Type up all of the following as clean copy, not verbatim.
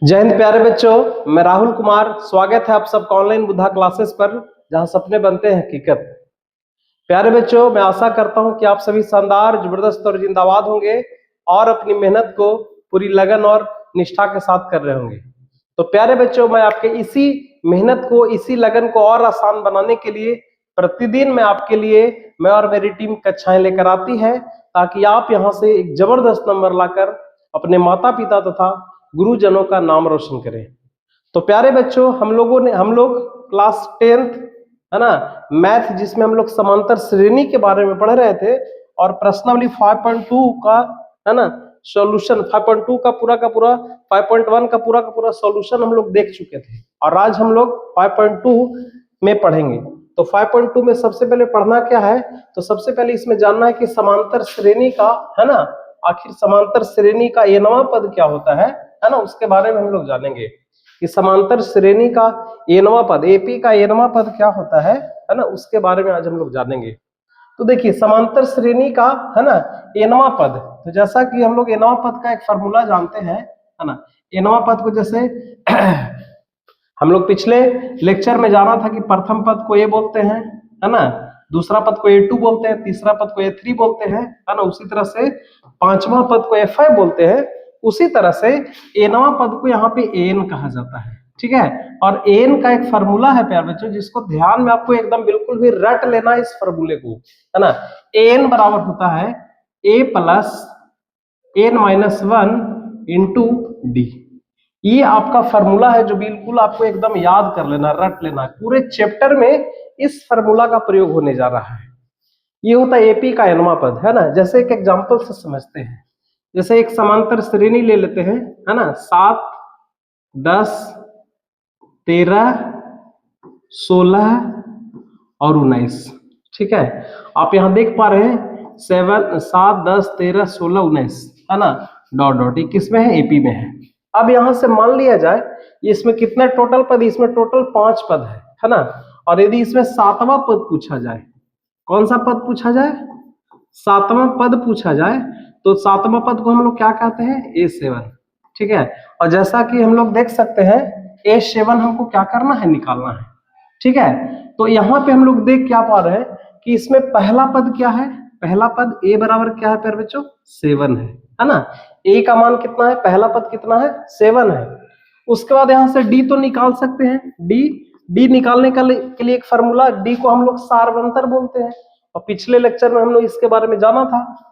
जय हिंद प्यारे बच्चों, मैं राहुल कुमार। स्वागत है आप सबका ऑनलाइन बुद्धा क्लासेस पर, जहां सपने बनते हैं हकीकत। प्यारे बच्चों, मैं आशा करता हूं कि आप सभी शानदार, जबरदस्त और जिंदाबाद होंगे और अपनी मेहनत को पूरी लगन और निष्ठा के साथ कर रहे होंगे। तो प्यारे बच्चों, मैं आपके इसी मेहनत को, इसी लगन को और आसान बनाने के लिए प्रतिदिन मैं आपके लिए, मैं और मेरी टीम कक्षाएं लेकर आती है, ताकि आप यहाँ से एक जबरदस्त नंबर लाकर अपने माता पिता तथा गुरुजनों का नाम रोशन करें। तो प्यारे बच्चों, हम लोग क्लास 10th है ना, मैथ, जिसमें हम लोग समांतर श्रेणी के बारे में पढ़ रहे थे, और प्रश्नावली 5.2 का है ना सॉल्यूशन, 5.2 का पूरा 5.1 का पूरा सॉल्यूशन हम लोग देख चुके थे, और आज हम लोग 5.2 में पढ़ेंगे। तो 5.2 में सबसे पहले पढ़ना क्या है, तो सबसे पहले इसमें जानना है कि समांतर श्रेणी का, है ना, आखिर समांतर श्रेणी का एनवां पद क्या होता है ना, उसके बारे में हम लोग जानेंगे कि समांतर श्रेणी का एनवां पद, एपी का एनवां पद क्या होता है ना, उसके बारे में आज हम लोग जानेंगे। तो देखिए, समांतर श्रेणी का है ना एनवां पद, तो जैसा कि हम लोग एनवां पद का एक फार्मूला जानते हैं, है ना। एनवां पद को जैसे हम लोग पिछले लेक्चर में जाना था कि प्रथम पद को ए बोलते हैं, है ना, दूसरा पद को A2 बोलते हैं, तीसरा पद को A3 बोलते हैं, है ना। उसी तरह से पांचवा पद को F5 बोलते हैं। उसी तरह से एनवां पद को यहाँ पे एन कहा जाता है, ठीक है। और एन का एक फार्मूला है प्यारे बच्चों, जिसको ध्यान में आपको एकदम बिल्कुल भी रट लेना है इस फार्मूले को, है ना। एन बराबर होता है a plus n minus 1 into d. ये आपका फार्मूला है जो बिल्कुल आपको एकदम याद कर लेना, रट लेना। पूरे चैप्टर में इस फार्मूला का प्रयोग होने जा रहा है। ये होता है एपी का एनवां पद, है ना। जैसे एक एग्जांपल से समझते हैं, जैसे एक समांतर श्रेणी ले लेते हैं, है ना, 7, 10, 13, 16 और 19, ठीक है। आप यहां देख पा रहे हैं 7, 10, 13, 16, 19, है ना, डॉट डॉट। ये किस में है? एपी में है। अब यहां से मान लिया जाए इसमें कितने टोटल पद, इसमें टोटल 5 पद है ना। और यदि इसमें 7वां पद पूछा जाए, कौन सा पद पूछा जाए? 7वां पद पूछा जाए, तो 7वां पद को हम लोग क्या कहते हैं? A7, ठीक है। और जैसा कि हम लोग देख सकते हैं, A7 हमको क्या करना है? निकालना है, ठीक है। तो यहाँ पे हम लोग देख क्या पा रहे हैं कि इसमें पहला पद क्या है? पहला पद A बराबर क्या है प्यारे बच्चों? 7 है ना। A का मान कितना है? पहला पद कितना है? 7 है। उसके बाद यहाँ से D तो निकाल सकते हैं, डी निकालने के लिए एक फार्मूला, डी को हम लोग सार्वंतर बोलते हैं, और पिछले लेक्चर में हम लोग इसके बारे में जाना था।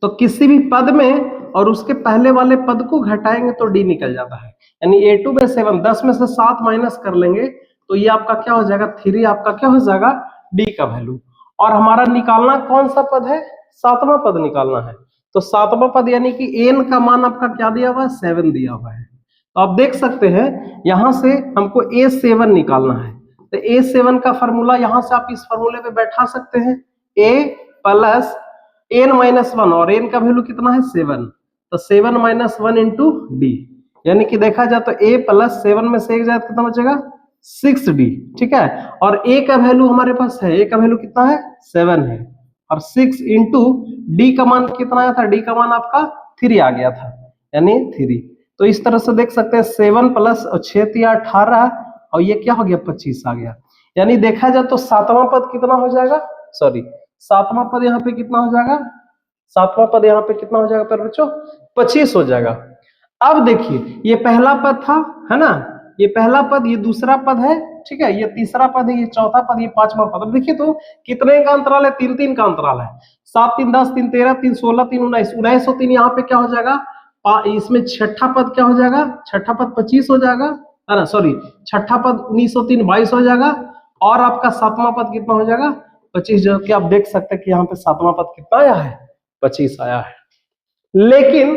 तो किसी भी पद में और उसके पहले वाले पद को घटाएंगे तो डी निकल जाता है। यानी A2 में 7, 10 में से 7 माइनस कर लेंगे तो ये आपका क्या हो जाएगा? 3 आपका क्या हो जाएगा? डी का वैल्यू। और हमारा निकालना कौन सा पद है? 7वां पद निकालना है। तो 7वां पद यानी कि एन का मान आपका क्या दिया हुआ है? 7 दिया हुआ है। तो आप देख सकते हैं यहां से हमको A7 निकालना है। तो A7 का फार्मूला यहां से आप इस फार्मूले पे बैठा सकते हैं, A प्लस एन माइनस 1, और एन का वैल्यू कितना है? 7। तो 7 माइनस 1 इंटू डी, यानी कि देखा जाए तो A प्लस 7 में से एक जाए कितना बचेगा? 6D, ठीक है। और A का वैल्यू हमारे पास है, A का वैल्यू कितना है? 7 है। और 6 इंटू डी का मान कितना आया था? डी का मान आपका 3 आ गया था, यानी 3। तो इस तरह से देख सकते हैं 7 प्लस 6 या 18, और ये क्या हो गया? 25 आ गया। यानी देखा जाए तो 7वां पद कितना हो जाएगा? सॉरी, 7वां पद यहाँ पे कितना हो जाएगा? 7वां पद यहाँ पे कितना हो जाएगा पर बच्चों? 25 हो जाएगा। अब देखिए, ये पहला पद था, है ना, ये पहला पद, ये दूसरा पद है, ठीक है, ये तीसरा पद है, ये चौथा पद, ये 5वां पद। अब देखिए तो कितने का अंतराल है? 3-3 का अंतराल है। 7, 3, 10, 3, 13, 3, 16, 3, 19, 19 और 3 यहाँ पे क्या हो जाएगा? इसमें छठा पद क्या हो जाएगा? छठा पद 25 हो जाएगा, है ना, सॉरी, छठा पद 19 और 3 22 हो जाएगा। और आपका 7वां पद कितना हो जाएगा? 25। जो कि आप देख सकते हैं कि यहाँ पे 7वां पद कितना आया है? 25 आया है। लेकिन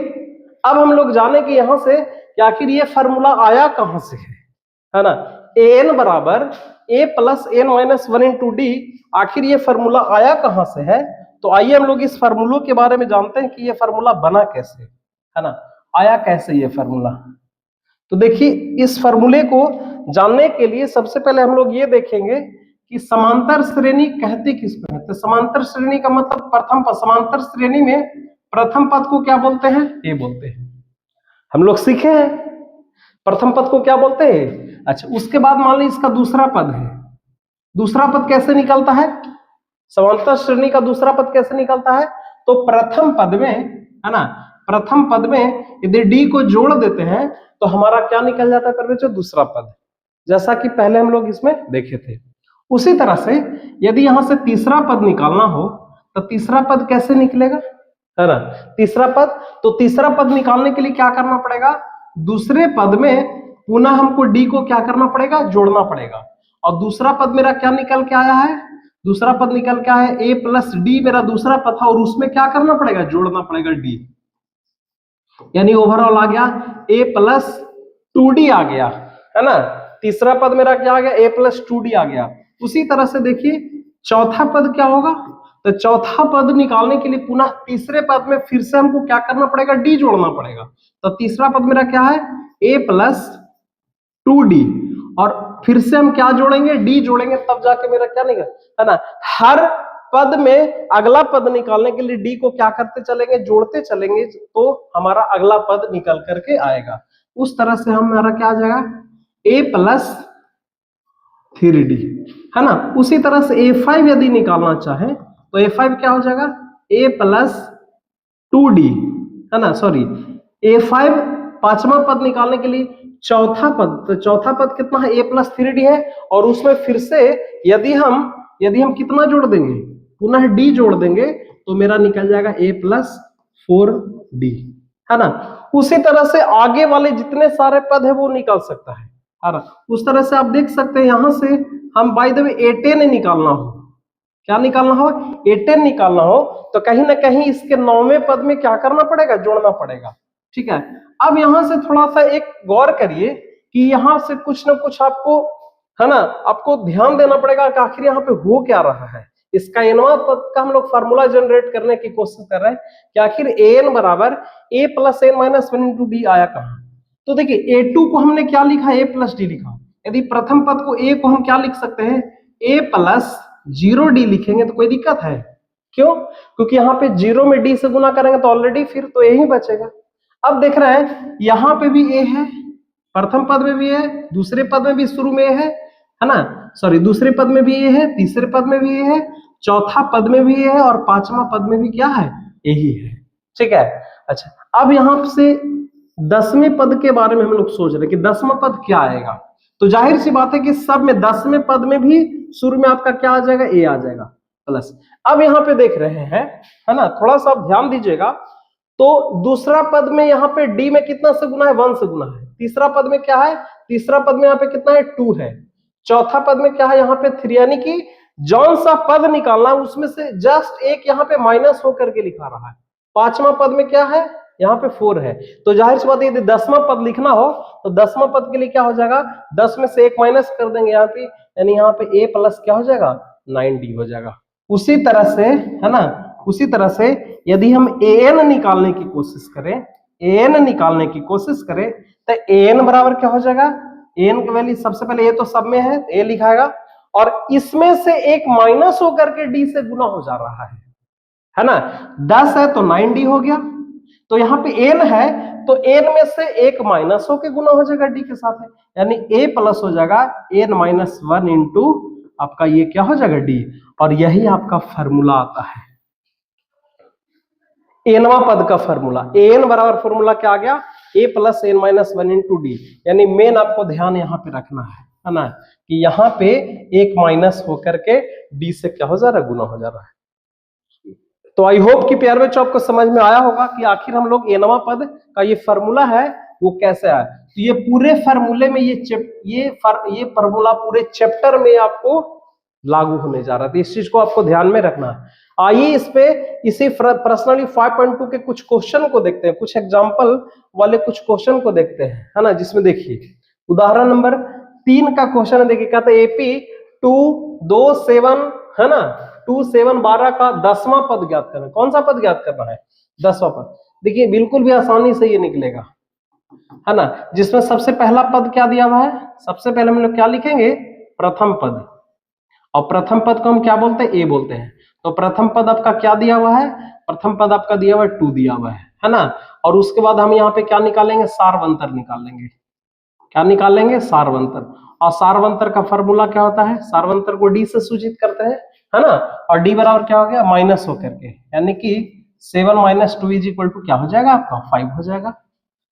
अब हम लोग जाने कि यहां से कि आखिर ये फार्मूला आया कहां से है ना। एन बराबर a plus n minus 1 into d, आखिर ये फार्मूला आया कहां से है? तो आइए हम लोग इस फार्मूलों के बारे में जानते हैं कि ये फार्मूला बना कैसे, है ना, आया कैसे ये फार्मूला। तो देखिए, इस फार्मूले को जानने के लिए सबसे पहले हम लोग ये देखेंगे कि समांतर श्रेणी कहती किसको है। तो समांतर श्रेणी का मतलब प्रथम पद। समांतर श्रेणी में प्रथम पद को क्या बोलते हैं? ए बोलते हैं। हम लोग सीखे हैं प्रथम पद को क्या बोलते हैं। अच्छा, उसके बाद मान ली इसका दूसरा पद है। दूसरा पद कैसे निकलता है, समांतर श्रेणी का दूसरा पद कैसे निकलता है, तो प्रथम पद में, है ना, प्रथम पद में यदि डी को जोड़ देते हैं तो हमारा क्या निकल जाता है, जो दूसरा पद, जैसा कि पहले हम लोग इसमें देखे थे। उसी तरह से यदि यहां से तीसरा पद निकालना हो तो तीसरा पद कैसे निकलेगा, है ना, तीसरा पद, तो तीसरा पद निकालने के लिए क्या करना पड़ेगा, दूसरे पद में पुनः हमको डी को क्या करना पड़ेगा, जोड़ना पड़ेगा। और दूसरा पद मेरा क्या निकल के आया है, दूसरा पद निकल के आया है ए प्लस डी, मेरा दूसरा पद था, और उसमें क्या करना पड़ेगा, जोड़ना पड़ेगा डी, यानी ओवरऑल आ गया ए प्लस 2d आ गया, है ना। तीसरा पद मेरा क्या आ गया, ए प्लस 2d आ गया। उसी तरह से देखिए चौथा पद क्या होगा, तो चौथा पद निकालने के लिए पुनः तीसरे पद में फिर से हमको क्या करना पड़ेगा, डी जोड़ना पड़ेगा। तो तीसरा पद मेरा क्या है, ए प्लस 2d, और फिर से हम क्या जोड़ेंगे, डी जोड़ेंगे, तब जाके मेरा क्या निकल, है ना। हर पद में अगला पद निकालने के लिए डी को क्या करते चलेंगे, जोड़ते चलेंगे, तो हमारा अगला पद निकल करके आएगा। उस तरह से हमारा क्या आ जाएगा, ए प्लस 3d, है ना। उसी तरह से a5 यदि निकालना चाहे तो a5 क्या हो जाएगा, a प्लस 2d, है ना, सॉरी a5 पांचवा पद निकालने के लिए चौथा पद, तो चौथा पद कितना है, a प्लस 3d है, और उसमें फिर से यदि हम कितना जोड़ देंगे, पुनः d जोड़ देंगे, तो मेरा निकल जाएगा a प्लस 4d, है ना। उसी तरह से आगे वाले जितने सारे पद है वो निकल सकता है ना। उस तरह से आप देख सकते हैं, यहां से हम बाय द वे A10 निकालना हो, क्या निकालना हो, A10 निकालना हो, तो कहीं ना कहीं इसके 9वें पद में क्या करना पड़ेगा, जोड़ना पड़ेगा, ठीक है। अब यहां से थोड़ा सा एक गौर करिए कि यहां से कुछ ना कुछ आपको, है ना, आपको ध्यान देना पड़ेगा कि आखिर यहाँ पे हो क्या रहा है। इसका nवां पद का हम लोग फार्मूला जनरेट करने की कोशिश कर रहे हैं कि आखिर an बराबर a plus n minus 1 into D आया कहां। तो देखिए a2 को हमने क्या लिखा, a प्लस डी लिखा। यदि प्रथम पद को a को हम क्या लिख सकते हैं, a प्लस 0d लिखेंगे तो कोई दिक्कत है, क्यों, क्योंकि यहाँ पे 0 में d से गुना करेंगे तो ऑलरेडी फिर तो a ही बचेगा। अब देख रहे हैं यहाँ पे भी a है, प्रथम पद में भी है, दूसरे पद में भी शुरू में है ना, सॉरी दूसरे पद में भी a है, तीसरे पद में भी a है, चौथा पद में भी a है, और पांचवा पद में भी क्या है, यही है, ठीक है। अच्छा, अब यहाँ से 10वें पद के बारे में हम लोग सोच रहे हैं कि 10वां पद क्या आएगा। तो जाहिर सी बात है कि सब में 10वें पद में भी शुरू में आपका क्या आ जाएगा, a आ जाएगा प्लस। अब यहाँ पे देख रहे हैं, है ना, थोड़ा सा आप ध्यान दीजिएगा, तो दूसरा पद में यहाँ पे d में कितना से गुना है, 1 से गुना है। तीसरा पद में क्या है, तीसरा पद में यहाँ पे कितना है, 2 है। चौथा पद में क्या है, यहाँ पे 3, यानी कि जौन सा पद निकालना है उसमें से जस्ट एक यहाँ पे माइनस होकर के लिखा रहा है। पांचवा पद में क्या है, यहाँ पे 4 है। तो जाहिर सी बात है यदि 10वां पद लिखना हो तो 10वां पद के लिए क्या हो जाएगा, 10 में से 1 माइनस कर देंगे यहाँ पे, यानी यहाँ पे a प्लस क्या हो जाएगा, 9d हो जाएगा। उसी तरह से, है ना, उसी तरह से यदि हम an निकालने की कोशिश करें, an निकालने की कोशिश करें तो an बराबर क्या हो जाएगा, an की वैल्यू सबसे पहले a तो सब में है, a लिखाएगा, और इसमें से एक माइनस होकर के d से गुना हो जा रहा है ना। 10 है तो 9d हो गया, तो यहाँ पे n है तो n में से एक माइनस होकर गुना हो जाएगा d के साथ, है यानी a प्लस हो जाएगा n माइनस 1 इंटू आपका ये क्या हो जाएगा d, और यही आपका फॉर्मूला आता है, nवां पद का फॉर्मूला। an बराबर फॉर्मूला क्या आ गया, a plus n minus 1 into D, यानी मेन आपको ध्यान यहाँ पे रखना है ना, कि यहाँ पे एक माइनस होकर के d से क्या हो जा रहा है, गुना हो जा रहा है। तो आई होप कि प्यारे बच्चों आपको समझ में आया होगा कि आखिर हम लोग nवां पद का ये फॉर्मूला है वो कैसे आया। तो ये पूरे फॉर्मूले में ये फॉर्मूला पूरे चैप्टर में आपको लागू होने जा रहा है, तो इस चीज को आपको ध्यान में रखना है। आइए इस पे इसी पर्सनली 5.2 के कुछ क्वेश्चन को देखते हैं, कुछ एग्जांपल वाले कुछ क्वेश्चन को देखते हैं, है ना, जिसमें देखिए उदाहरण नंबर 3 का क्वेश्चन है। देखिए कहता है एपी 2 2 7, है ना, 2 7 12 का 10वां पद ज्ञात करना। कौन सा पद ज्ञात करना है, 10वां पद। देखिए बिल्कुल भी आसानी से ये निकलेगा, है ना, जिसमें सबसे पहला पद क्या दिया हुआ है, सबसे पहले हम लोग क्या लिखेंगे, प्रथम पद, और प्रथम पद को हम क्या बोलते हैं, ए बोलते हैं। तो प्रथम पद आपका क्या दिया हुआ है, प्रथम पद आपका दिया हुआ है 2 दिया हुआ है ना, और उसके बाद हम यहाँ पे क्या निकालेंगे, सार्वंतर निकाल लेंगे, क्या निकालेंगे? सार्वंतर। और सार्वंतर का फॉर्मूला क्या होता है? सार्वंतर को डी से सूचित करते हैं, है ना। और डी बराबर क्या हो गया? माइनस होकर के, यानी कि 7 माइनस 2 इज इक्वल टू क्या हो जाएगा आपका? 5 हो जाएगा,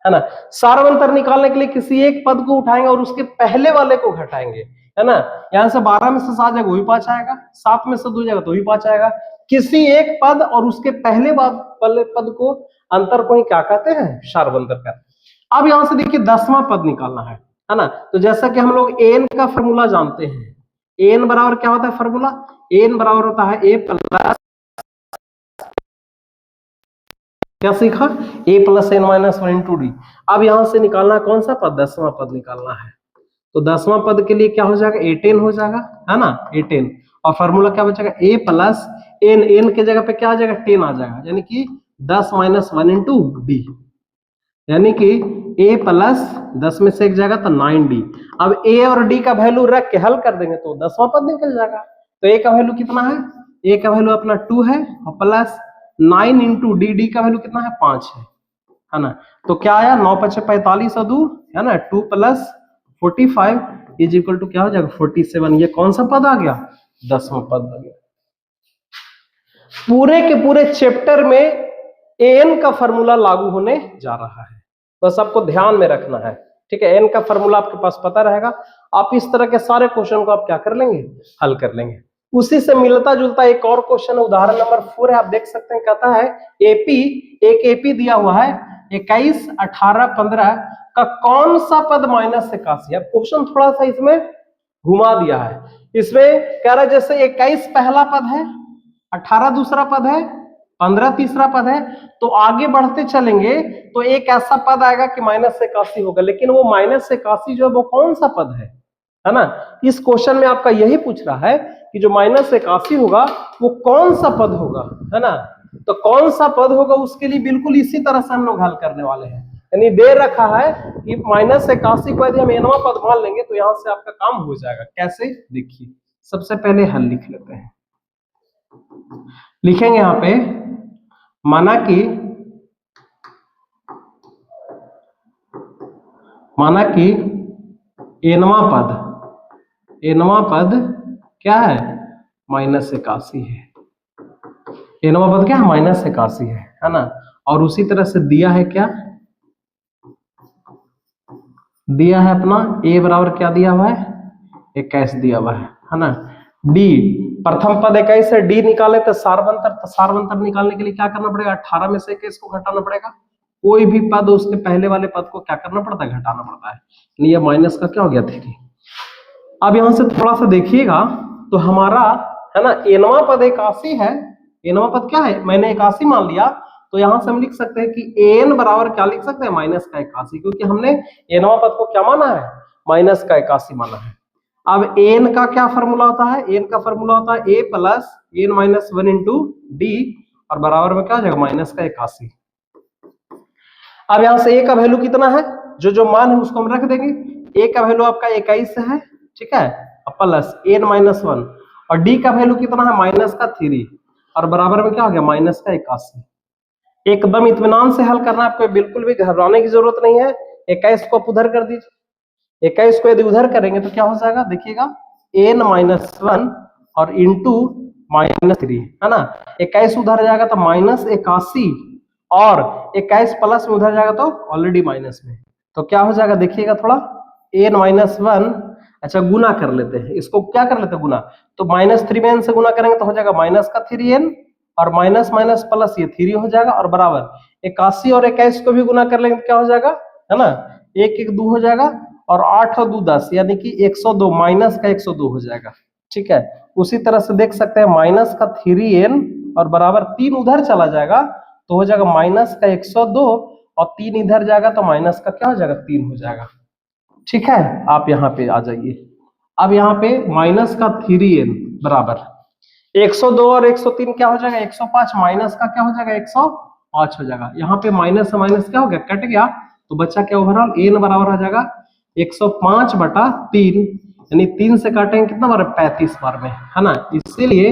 है ना। सार्वंतर निकालने के लिए किसी एक पद को उठाएंगे और उसके पहले वाले को घटाएंगे, है ना। यहां से 12 में से 7 जाएगा, वही 5 आएगा। 7 में से 2 जाएगा तो वही 5 आएगा। किसी एक पद और उसके पहले वाले पद को, अंतर को ही क्या कहते हैं? सार्वंतर कहते हैं। अब यहां से देखिए 10वां पद निकालना है ना। तो जैसा कि हम लोग एन का फॉर्मूला जानते हैं, एन बराबर क्या होता है फॉर्मूला? एन बराबर होता है ए प्लस, क्या सीखा? A plus n minus 1 into d. अब यहां से निकालना कौन सा पद? 10वां पद निकालना है। तो 10वां पद के लिए क्या हो जाएगा? A10 हो जाएगा, है ना, A10। और फॉर्मूला क्या बचेगा? ए प्लस एन, एन के जगह पे क्या आ जाएगा? 10 आ जाएगा, यानी कि 10 माइनस 1 इंटू डी, यानी कि a प्लस 10 में से एक जाएगा तो 9d। अब a और d का वैल्यू रख के हल कर देंगे तो 10वां पद निकल जाएगा। तो a का वैल्यू कितना है? a का वैल्यू अपना 2 है और प्लस 9 इंटू डी का वैल्यू कितना है? 5 है ना। तो क्या आया? 9 5 45 और 2, है ना, 2 प्लस 45 इज इक्वल टू क्या हो जाएगा? 47। ये कौन सा पद आ गया? 10वां पद आ गया। पूरे के पूरे चैप्टर में एन का फॉर्मूला लागू होने जा रहा है, बस आपको ध्यान में रखना है, ठीक है। एन का फॉर्मूला आपके पास पता रहेगा, आप इस तरह के सारे क्वेश्चन को आप क्या कर लेंगे? हल कर लेंगे। उसी से मिलता जुलता एक और क्वेश्चन, उदाहरण नंबर 4 है, आप देख सकते हैं। कहता है एपी, एक एपी दिया हुआ है 21, 18, 15 का कौन सा पद माइनस 81 है। क्वेश्चन थोड़ा सा इसमें घुमा दिया है। इसमें कह रहा है जैसे 21 पहला पद है, 18 दूसरा पद है, 15 तीसरा पद है, तो आगे बढ़ते चलेंगे तो एक ऐसा पद आएगा कि माइनस 81 होगा, लेकिन वो माइनस 81 जो है वो कौन सा पद है ना। इस क्वेश्चन में आपका यही पूछ रहा है कि जो माइनस 81 होगा वो कौन सा पद होगा, है ना। तो कौन सा पद होगा उसके लिए बिल्कुल इसी तरह से हम लोग हल करने वाले हैं। यानी दे रखा है कि माइनस 81 को यदि हम एनवां पद मान लेंगे तो यहां से आपका काम हो जाएगा। कैसे? देखिए, सबसे पहले हल लिख लेते हैं। लिखेंगे यहां पे, माना कि एनवां पद क्या है? माइनस 81 है। एनवां पद क्या है? माइनस 81 है ना। और उसी तरह से दिया है क्या? दिया है अपना ए बराबर क्या दिया हुआ है? 21 दिया हुआ है ना। डी, प्रथम पद 21 है, डी निकाले तो सार्वंतर निकालने के लिए क्या करना पड़ेगा? 18 में से 21 को घटाना पड़ेगा। कोई भी पद उसके पहले वाले पद को क्या करना पड़ता है? घटाना पड़ता है। ये माइनस का क्या हो गया? 3। अब यहां से थोड़ा सा देखिएगा तो हमारा, है ना, एनवां पद 81 है। एनवां पद क्या है? मैंने 81 मान लिया, तो यहां से हम लिख सकते हैं कि एन बराबर क्या लिख सकते हैं? माइनस का 81, क्योंकि हमने एनवां पद को क्या माना है? माइनस का 81 माना है। अब एन का क्या फॉर्मूला होता है? एन का फॉर्मूला होता है a plus n minus 1 into d, और बराबर में क्या हो जाएगा? माइनस का 81। अब यहां से ए का वैल्यू कितना है? जो मान है उसको हम रख देंगे। ए का वैल्यू आपका 21 है, ठीक है, प्लस एन माइनस 1, और डी का वैल्यू कितना है? माइनस का 3, और बराबर में क्या हो गया? माइनस का 81। एकदम इत्मीनान से हल करना, आपको बिल्कुल भी घबराने की जरूरत नहीं है। 21 को आप उधर कर दीजिए। 21 को यदि उधर करेंगे तो क्या हो जाएगा? देखिएगा, एन माइनस 1 और इंटू माइनस 3, है ना। 21 उधर जाएगा तो माइनस 81, और 21 प्लस में उधर जाएगा तो ऑलरेडी माइनस में, तो क्या हो जाएगा? देखिएगा थोड़ा, एन माइनस 1, अच्छा गुना कर लेते हैं, इसको क्या कर लेते हैं? गुना। तो माइनस 3 में एन से गुना करेंगे तो हो जाएगा माइनस का 3n, और माइनस माइनस प्लस ये 3 हो जाएगा, और बराबर 81 और 21 को भी गुना कर लेंगे तो क्या हो जाएगा, है ना, 1 1 2 हो जाएगा, और 8 और 2 10, यानी कि 102, माइनस का 102 हो जाएगा, ठीक है। उसी तरह से देख सकते हैं माइनस का 3n और बराबर 3 उधर चला जाएगा तो हो जाएगा माइनस का 102, और 3 इधर जाएगा तो माइनस का क्या हो जाएगा? 3 हो जाएगा, ठीक है। आप यहाँ पे आ जाइए। अब यहाँ पे माइनस का 3n बराबर 102 और 103 क्या हो जाएगा? 105, माइनस का क्या हो जाएगा? 105 हो जाएगा। यहाँ पे माइनस से माइनस क्या हो गया? कट गया, तो बच्चा क्या ओवरऑल n बराबर हो जाएगा 105/3, यानी 3 से काटेंगे कितना बार? 35 बार में, है ना। इसीलिए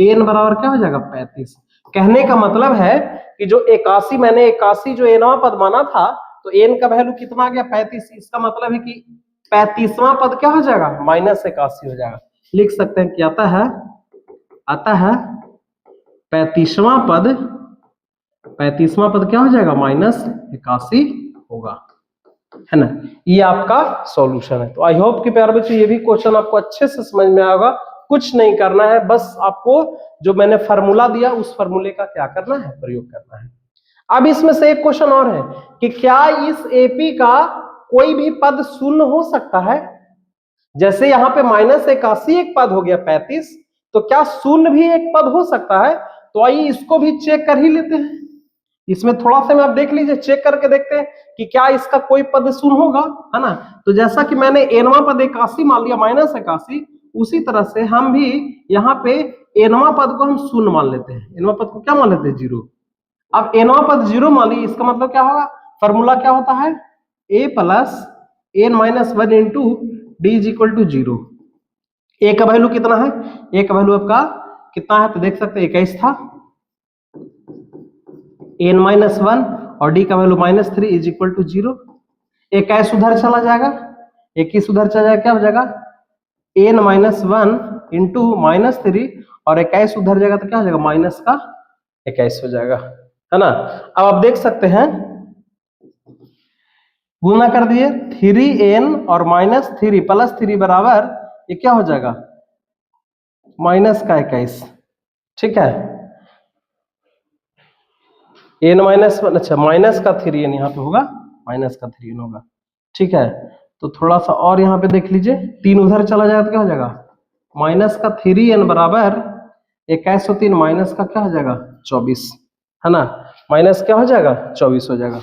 n बराबर क्या हो जाएगा? 35। कहने का मतलब है कि जो 81, मैंने 81 जो एनवां पद माना था, तो n का वैल्यू कितना आ गया 35। इसका मतलब है कि 35वां पद क्या हो जाएगा -81 हो जाएगा। लिख सकते हैं कि आता है 35वां पद क्या हो जाएगा -81 होगा, है ना। ये आपका सॉल्यूशन है। तो आई होप कि प्यारे बच्चों ये भी क्वेश्चन आपको अच्छे से समझ में आएगा। कुछ नहीं करना है, बस आपको जो मैंने फार्मूला दिया उस फार्मूले का क्या करना है, प्रयोग करना है। अब इसमें से एक क्वेश्चन और है कि क्या इस एपी का कोई भी पद शून्य हो सकता है। जैसे यहाँ पे -81 एक पद हो गया 35, तो क्या शून्य भी एक पद हो सकता है। तो आइए इसको भी चेक कर ही लेते हैं। इसमें थोड़ा सा में आप देख लीजिए, चेक करके देखते हैं कि क्या इसका कोई पद शून्य होगा, है ना। तो जैसा कि मैंने एनवा पद 81 मान लिया -81, उसी तरह से हम भी यहाँ पे एनवा पद को हम शून्य मान लेते हैं। एनवा पद को क्या मान लेते हैं 0। अब एनवा पद 0 मान ली, इसका मतलब क्या होगा, फॉर्मूला क्या होता है a plus n-1 into d is equal to 0। A का वैल्यू कितना है, ए का वैल्यू आपका कितना है तो देख सकते हैं 21 था, n-1 और डी का वैल्यू -3 इज इक्वल टू 0। 21 उधर चला जाएगा, 21 उधर चला जाएगा, क्या हो जाएगा n-1 इंटू -3 और 21 उधर जाएगा तो क्या हो जाएगा -21 हो जाएगा, है ना। अब आप देख सकते हैं गुना कर दिए 3n और -3 प्लस 3 बराबर ये क्या हो जाएगा -21। ठीक है, n-1 अच्छा माइनस का 3n यहाँ पे होगा, -3n होगा। ठीक है, तो थोड़ा सा और यहाँ पे देख लीजिए, 3 उधर चला जाएगा तो क्या हो जाएगा -3n बराबर 21 और 3 माइनस का क्या हो जाएगा 24, है ना। माइनस क्या हो जाएगा 24 हो जाएगा।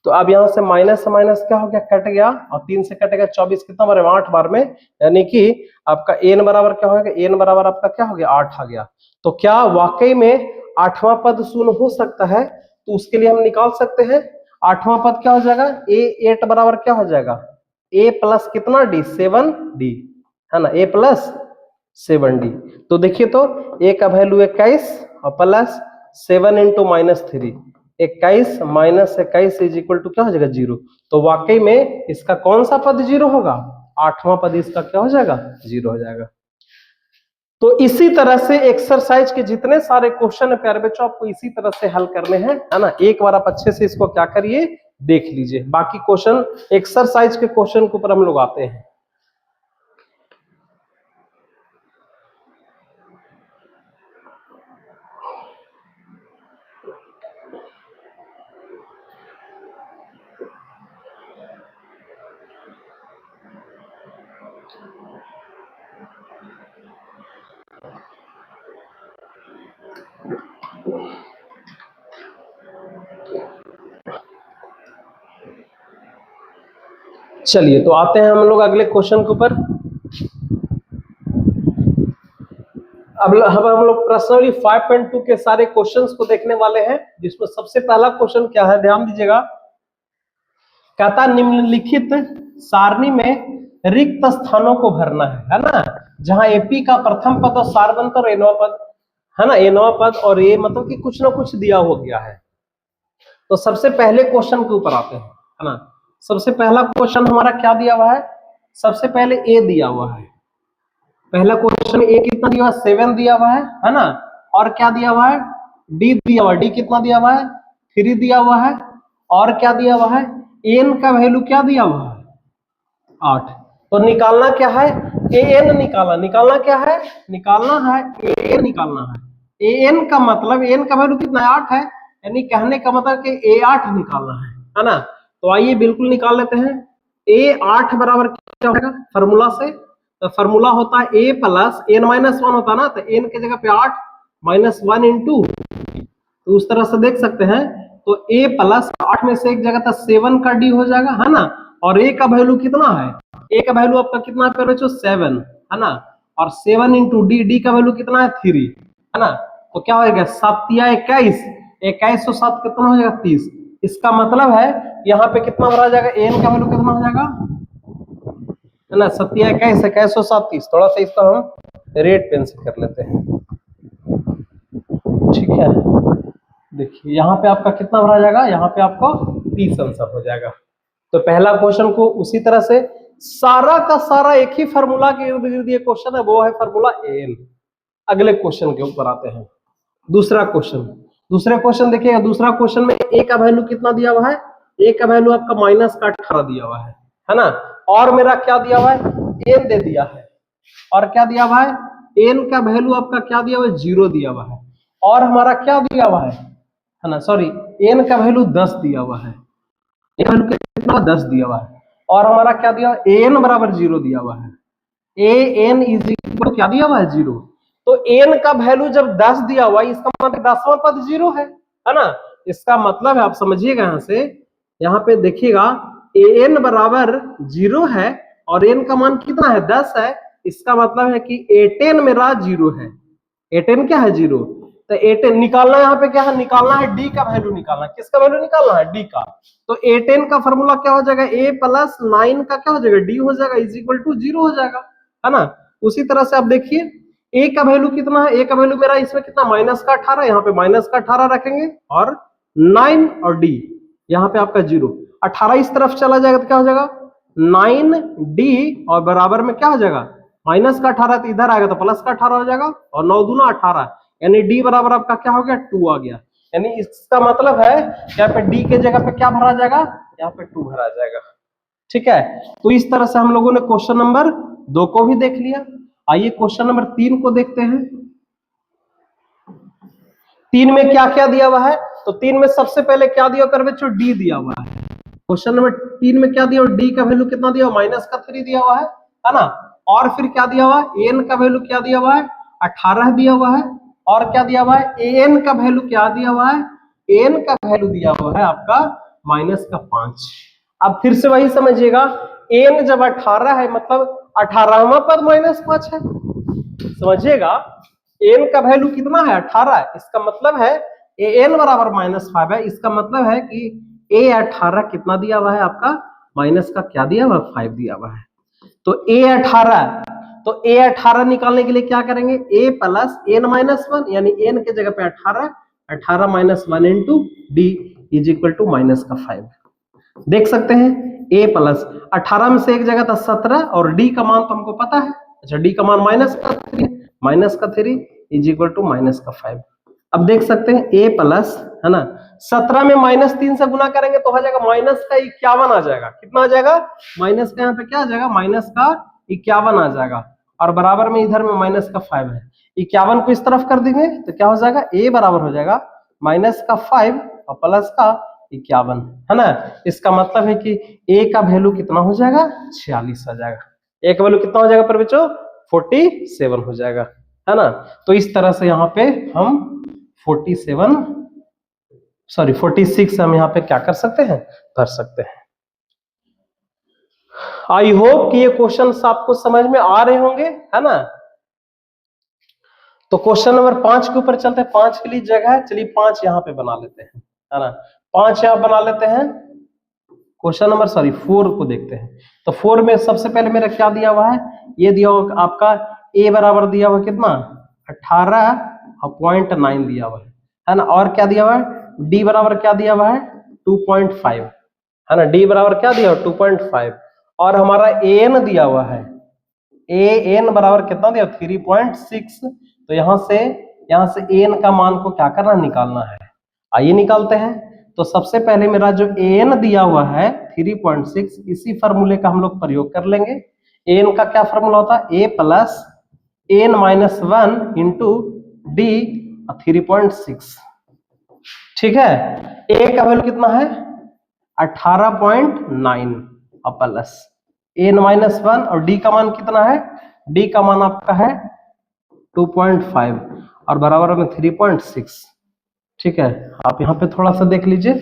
तो अब यहाँ से माइनस से माइनस क्या हो गया, कट गया, और 3 से कटेगा 24 कितना बार 8 बार में, यानी कि आपका n बराबर क्या होगा, n बराबर आपका क्या हो गया 8 आ गया। तो क्या वाकई में 8वां पद शून्य हो सकता है, तो उसके लिए हम निकाल सकते हैं 8वां पद क्या हो जाएगा a8 बराबर क्या हो जाएगा a प्लस कितना d 7d, है ना, a प्लस 7d। तो देखिए तो a का वैल्यू 21 और plus 7 into -3, 21 minus 21 is equal to क्या हो जाएगा 0। तो वाकई में इसका कौन सा पद 0 होगा, 8वां पद इसका क्या हो जाएगा 0 हो जाएगा। तो इसी तरह से एक्सरसाइज के जितने सारे क्वेश्चन है प्यारे बच्चों आपको इसी तरह से हल करने हैं, है ना। एक बार आप अच्छे से इसको क्या करिए देख लीजिए, बाकी क्वेश्चन एक्सरसाइज के क्वेश्चन के ऊपर हम लोग आते हैं। चलिए तो आते हैं हम लोग अगले क्वेश्चन के ऊपर। अब हम लोग पर्सनली 5.2 के सारे क्वेश्चंस को देखने वाले हैं, जिसमें सबसे पहला क्वेश्चन क्या है ध्यान दीजिएगा। कहता निम्नलिखित सारणी में रिक्त स्थानों को भरना है ना। जहां एपी का प्रथम पद और सारवंत और एनवा पद, है ना, एनवा पद और ये मतलब कि कुछ ना कुछ दिया हो गया है। तो सबसे पहले क्वेश्चन के ऊपर आते हैं, है ना। सबसे पहला क्वेश्चन हमारा क्या दिया हुआ है, सबसे पहले ए दिया हुआ है। पहला क्वेश्चन ए कितना दिया हुआ है 7 दिया हुआ है ना। और क्या दिया हुआ है डी दिया हुआ है, डी कितना दिया हुआ है 3 दिया हुआ है। और क्या दिया हुआ है एन का वैल्यू क्या दिया हुआ है 8। तो निकालना क्या है ए एन निकालना क्या है, निकालना है ए एन निकालना है। ए एन का मतलब एन का वैल्यू कितना 8 है, यानी कहने का मतलब कि ए 8 निकालना है ना। तो आइए बिल्कुल निकाल लेते हैं। ए 8 बराबर क्या होगा फॉर्मूला से, तो फॉर्मूला होता है a प्लस n-1 होता है ना, तो n की जगह पे 8 -1 इंटू, तो उस तरह से देख सकते हैं। तो a प्लस 8 में से एक जगह था 7 का d हो जाएगा, है ना। और a का वैल्यू कितना है, a का वैल्यू आपका कितना है बच्चों 7, है ना। और 7 इंटू डी, डी का वैल्यू कितना है 3, है ना। तो क्या होगा 7 या 21, 21 और 7 कितना हो जाएगा 30। इसका मतलब है यहाँ पे कितना भरा जाएगा n का वैल्यू कितना हो जाएगा, है ना 7 या 21, 21 और 7 30। थोड़ा सा इसका हम रेड पेन से कर लेते हैं, ठीक है। देखिए यहाँ पे आपका कितना भरा जाएगा, यहाँ पे आपको 30 आंसर हो जाएगा, तो पहला क्वेश्चन को उसी तरह से सारा का सारा एक ही फार्मूला के इर्द गिर्द ये क्वेश्चन है, वो है फार्मूला an। अगले क्वेश्चन के ऊपर आते हैं। दूसरे क्वेश्चन देखिएगा। दूसरा क्वेश्चन में a का वैल्यू कितना दिया हुआ है? a का वैल्यू आपका -18 दिया हुआ है ना। और मेरा क्या दिया हुआ है? n दे दिया है। और क्या दिया हुआ है? n का वैल्यू आपका क्या दिया हुआ है? 0 दिया हुआ है। और हमारा क्या दिया हुआ है ना, सॉरी, n का वैल्यू 10 दिया हुआ है। n वैल्यू कितना? 10 दिया हुआ है। और हमारा क्या दिया हुआ है? an बराबर 0 दिया हुआ है। an इज इक्वल क्या दिया हुआ है? 0। तो n का वैल्यू जब 10 दिया हुआ है, इसका मतलब 10वां पद 0 है ना। इसका मतलब है, आप समझिएगा यहां से, यहाँ पे देखिएगा an बराबर 0 है और n का मान कितना है? 10 है। इसका मतलब है कि a10 मेरा 0 है। a10 क्या है? 0। तो a10 निकालना, यहाँ पे क्या है? निकालना है d का वैल्यू निकालना। किसका वैल्यू निकालना है? d का। तो a10 का फॉर्मूला क्या हो जाएगा? a प्लस 9 का क्या हो जाएगा? d हो जाएगा, इज इक्वल टू 0 हो जाएगा, है ना। उसी तरह से आप देखिए a का वैल्यू कितना है? a का वैल्यू मेरा इसमें कितना? -18। यहाँ पे -18 रखेंगे और 9 और d यहाँ पे आपका 0। 18 इस तरफ चला जाएगा तो क्या हो जाएगा? 9d और बराबर में क्या हो जाएगा? -18 तो इधर आएगा तो +18 हो जाएगा और 9 दूना 18, यानी d बराबर आपका क्या हो गया? 2 आ गया। यानी इसका मतलब है यहाँ पे d के जगह पे क्या भरा जाएगा? यहाँ पे 2 भरा जाएगा। ठीक है, तो इस तरह से हम लोगों ने क्वेश्चन नंबर 2 को भी देख लिया। आइए क्वेश्चन नंबर 3 को देखते हैं। 3 में क्या क्या दिया हुआ है? तो 3 में सबसे पहले क्या दिया हुआ है बच्चों? डी दिया हुआ है। क्वेश्चन नंबर 3 में क्या दिया हुआ? डी का वैल्यू कितना दिया हुआ? -3 दिया हुआ है ना। और फिर क्या दिया हुआ है? एन का वैल्यू क्या दिया हुआ है? 18 दिया हुआ है। और क्या दिया हुआ है? एन का वैल्यू क्या दिया हुआ है? एन का वैल्यू दिया हुआ है आपका -5। अब फिर से वही समझिएगा, एन जब 18 है मतलब 18वां पद -5 है। समझिएगा, एन का वैल्यू कितना है? 18 है। इसका मतलब है एन बराबर -5 है। इसका मतलब है कि ए 18 कितना दिया हुआ है आपका? माइनस का क्या दिया हुआ? 5 दिया हुआ है। तो ए 18, तो ए 18 निकालने के लिए क्या करेंगे? ए प्लस एन -1, यानी एन के जगह पे 18, 18 -1 into d is equal to -5। देख सकते हैं a प्लस 18 में से एक जगह था 17 और d का मान तो हमको पता है। अच्छा, d का मान -3 इज इक्वल टू -5। अब देख सकते हैं a प्लस, है ना, 17 में -3 से गुना करेंगे तो हो जाएगा -51 आ जाएगा। कितना आ जाएगा? माइनस का यहाँ पे क्या आ जाएगा? -51 आ जाएगा। और बराबर में इधर में -5 है। 51 को इस तरफ कर देंगे तो क्या हो जाएगा? a बराबर हो जाएगा -5 और प्लस का 51, है ना। इसका मतलब है कि a का वैल्यू कितना हो जाएगा? 46 हो जाएगा। a का वैल्यू कितना हो जाएगा पर बच्चों? 47 हो जाएगा, है ना। तो इस तरह से यहाँ पे हम 46 हम यहाँ पे क्या कर सकते हैं? कर सकते हैं। आई होप कि ये क्वेश्चंस आपको समझ में आ रहे होंगे, है ना। तो क्वेश्चन नंबर 5 के ऊपर चलते हैं। 5 के लिए जगह है, चलिए 5 यहाँ पे बना लेते हैं, है ना। 5 यहाँ बना लेते हैं। क्वेश्चन नंबर 4 को देखते हैं। तो 4 में सबसे पहले मेरा क्या दिया हुआ है? ये दिया हुआ आपका a बराबर दिया हुआ कितना? 18.9 दिया हुआ है ना। और क्या दिया हुआ है? d बराबर क्या दिया हुआ है? 2.5, है ना। d बराबर क्या दिया हुआ? 2.5। और हमारा an दिया हुआ है, an बराबर कितना दिया? 3.6। तो यहाँ से an का मान को क्या करना? निकालना है। आइए निकालते हैं। तो सबसे पहले मेरा जो an दिया हुआ है 3.6, इसी फार्मूले का हम लोग प्रयोग कर लेंगे। an का क्या फार्मूला होता है? a plus n-1 into D 3.6। ठीक है, a का वैल्यू कितना है? 18.9 और प्लस n-1 और d का मान कितना है? d का मान आपका है 2.5 और बराबर में 3.6। ठीक है, आप यहाँ पे थोड़ा सा देख लीजिए,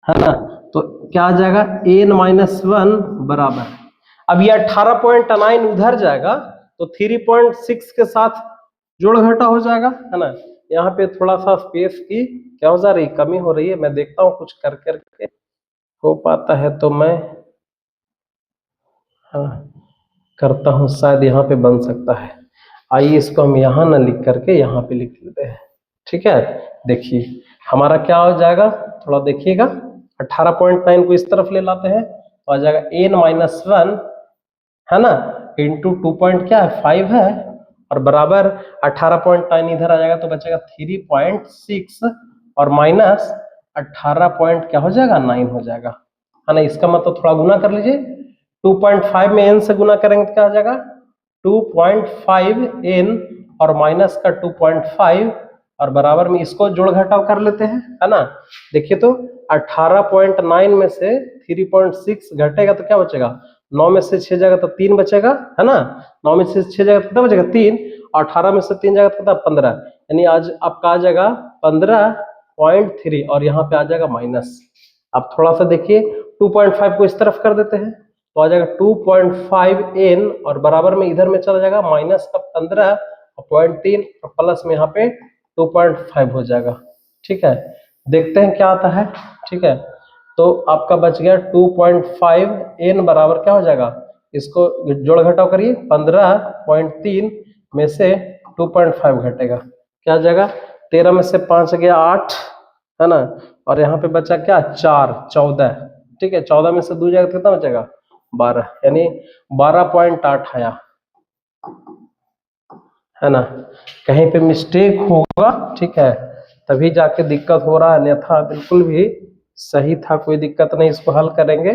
है ना। तो क्या आ जाएगा? n-1 बराबर, अब ये 18.9 उधर जाएगा तो 3.6 के साथ जोड़ घटा हो जाएगा, है ना। यहाँ पे थोड़ा सा स्पेस की क्या हो जा रही? कमी हो रही है। मैं देखता हूँ कुछ कर करके हो पाता है तो मैं करता हूँ, शायद यहाँ पे बन सकता है। आइए इसको हम यहाँ ना लिख करके यहाँ पे लिख लेते हैं। ठीक है, देखिए हमारा क्या हो जाएगा, थोड़ा देखिएगा। 18.9 को इस तरफ ले लाते हैं तो आ जाएगा n-1 है ना, इंटू 2 पॉइंट क्या है 5 है, और बराबर 18.9 इधर आ जाएगा तो बचेगा 3.6 और माइनस 18 पॉइंट क्या हो जाएगा 9 हो जाएगा, है ना। इसका मतलब थोड़ा गुना कर लीजिए, 2.5 में n से गुना करेंगे तो क्या हो जाएगा 2.5 n और माइनस का 2.5 और बराबर में इसको जोड़ घटाव कर लेते हैं, है ना। देखिए तो 18.9 में से 3.6 घटेगा तो क्या बचेगा, 9 में से 6 जाएगा तो 3 बचेगा, है ना। 9 में से 6 जाएगा तो कितना बचेगा 3, 18 में से 3 जाएगा तो कितना 15, यानी आज आपका आ जाएगा 15.3 और यहाँ पे आ जाएगा माइनस। अब थोड़ा सा देखिए 2.5 को इस तरफ कर देते हैं तो आ जाएगा 2.5 n और बराबर में इधर में चला जाएगा माइनस का 15.3 और प्लस में यहाँ पे 2.5 हो जाएगा, ठीक है। देखते हैं क्या आता है, ठीक है। तो आपका बच गया 2.5 n बराबर क्या हो जाएगा, इसको जोड़ घटाव करिए, 15.3 में से 2.5 घटेगा क्या आ जाएगा, 13 में से 5 गया 8, है ना, और यहाँ पे बचा क्या 4, 14, ठीक है। 14 में से 2 जाएगा तो कितना बचेगा 12, यानी 12.8 आया, है ना। कहीं पे मिस्टेक होगा, ठीक है, तभी जाके दिक्कत हो रहा है, अन्यथा बिल्कुल भी सही था, कोई दिक्कत नहीं। इसको हल करेंगे,